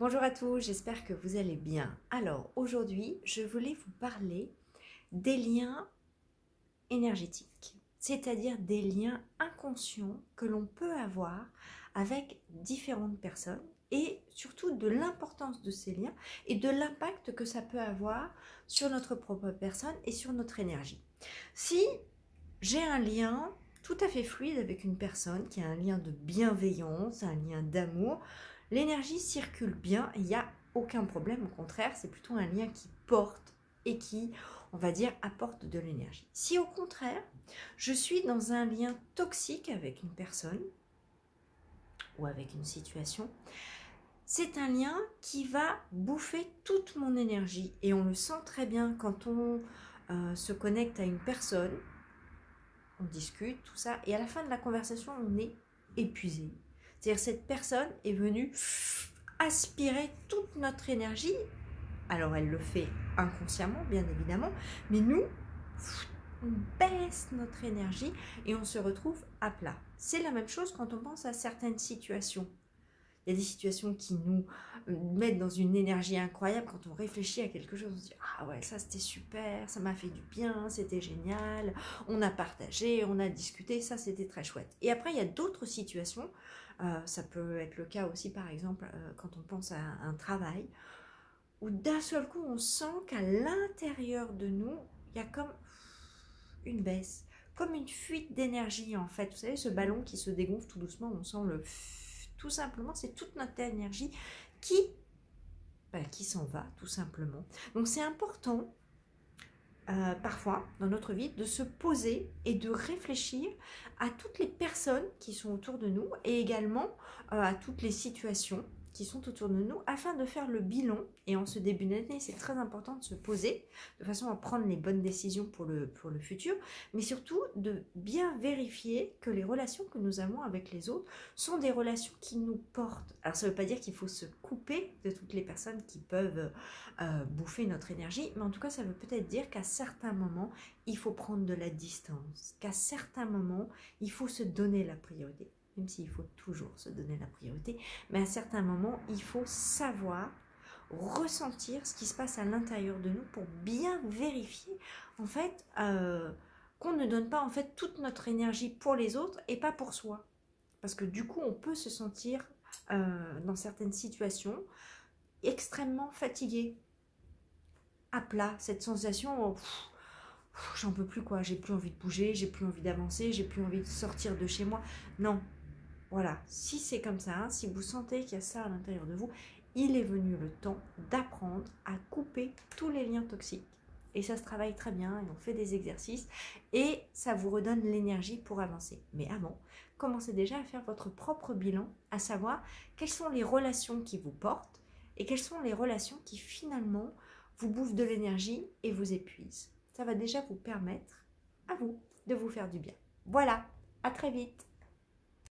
Bonjour à tous, j'espère que vous allez bien. Alors aujourd'hui, je voulais vous parler des liens énergétiques, c'est-à-dire des liens inconscients que l'on peut avoir avec différentes personnes et surtout de l'importance de ces liens et de l'impact que ça peut avoir sur notre propre personne et sur notre énergie. Si j'ai un lien tout à fait fluide avec une personne qui a un lien de bienveillance, un lien d'amour, l'énergie circule bien, il n'y a aucun problème, au contraire, c'est plutôt un lien qui porte et qui, on va dire, apporte de l'énergie. Si au contraire, je suis dans un lien toxique avec une personne ou avec une situation, c'est un lien qui va bouffer toute mon énergie et on le sent très bien quand on se connecte à une personne, on discute, tout ça, et à la fin de la conversation, on est épuisé. C'est-à-dire cette personne est venue aspirer toute notre énergie. Alors elle le fait inconsciemment, bien évidemment, mais nous, on baisse notre énergie et on se retrouve à plat. C'est la même chose quand on pense à certaines situations. Il y a des situations qui nous mettent dans une énergie incroyable. Quand on réfléchit à quelque chose, on se dit « Ah ouais, ça c'était super, ça m'a fait du bien, c'était génial, on a partagé, on a discuté, ça c'était très chouette. » Et après, il y a d'autres situations, ça peut être le cas aussi par exemple quand on pense à un travail, où d'un seul coup on sent qu'à l'intérieur de nous, il y a comme une baisse, comme une fuite d'énergie en fait. Vous savez, ce ballon qui se dégonfle tout doucement, on sent le... Tout simplement, c'est toute notre énergie qui s'en va, tout simplement. Donc c'est important, parfois, dans notre vie, de se poser et de réfléchir à toutes les personnes qui sont autour de nous et également à toutes les situations qui sont autour de nous afin de faire le bilan. Et en ce début d'année, c'est très important de se poser de façon à prendre les bonnes décisions pour le futur, mais surtout de bien vérifier que les relations que nous avons avec les autres sont des relations qui nous portent. Alors ça ne veut pas dire qu'il faut se couper de toutes les personnes qui peuvent bouffer notre énergie, mais en tout cas ça veut peut-être dire qu'à certains moments, il faut prendre de la distance, qu'à certains moments, il faut se donner la priorité. Même s'il faut toujours se donner la priorité, mais à certains moments, il faut savoir ressentir ce qui se passe à l'intérieur de nous pour bien vérifier en fait qu'on ne donne pas en fait toute notre énergie pour les autres et pas pour soi. Parce que du coup, on peut se sentir dans certaines situations extrêmement fatigué, à plat, cette sensation j'en peux plus quoi, j'ai plus envie de bouger, j'ai plus envie d'avancer, j'ai plus envie de sortir de chez moi. Non. Voilà, si c'est comme ça, si vous sentez qu'il y a ça à l'intérieur de vous, il est venu le temps d'apprendre à couper tous les liens toxiques. Et ça se travaille très bien, et on fait des exercices, et ça vous redonne l'énergie pour avancer. Mais avant, commencez déjà à faire votre propre bilan, à savoir quelles sont les relations qui vous portent, et quelles sont les relations qui finalement vous bouffent de l'énergie et vous épuisent. Ça va déjà vous permettre, à vous, de vous faire du bien. Voilà, à très vite.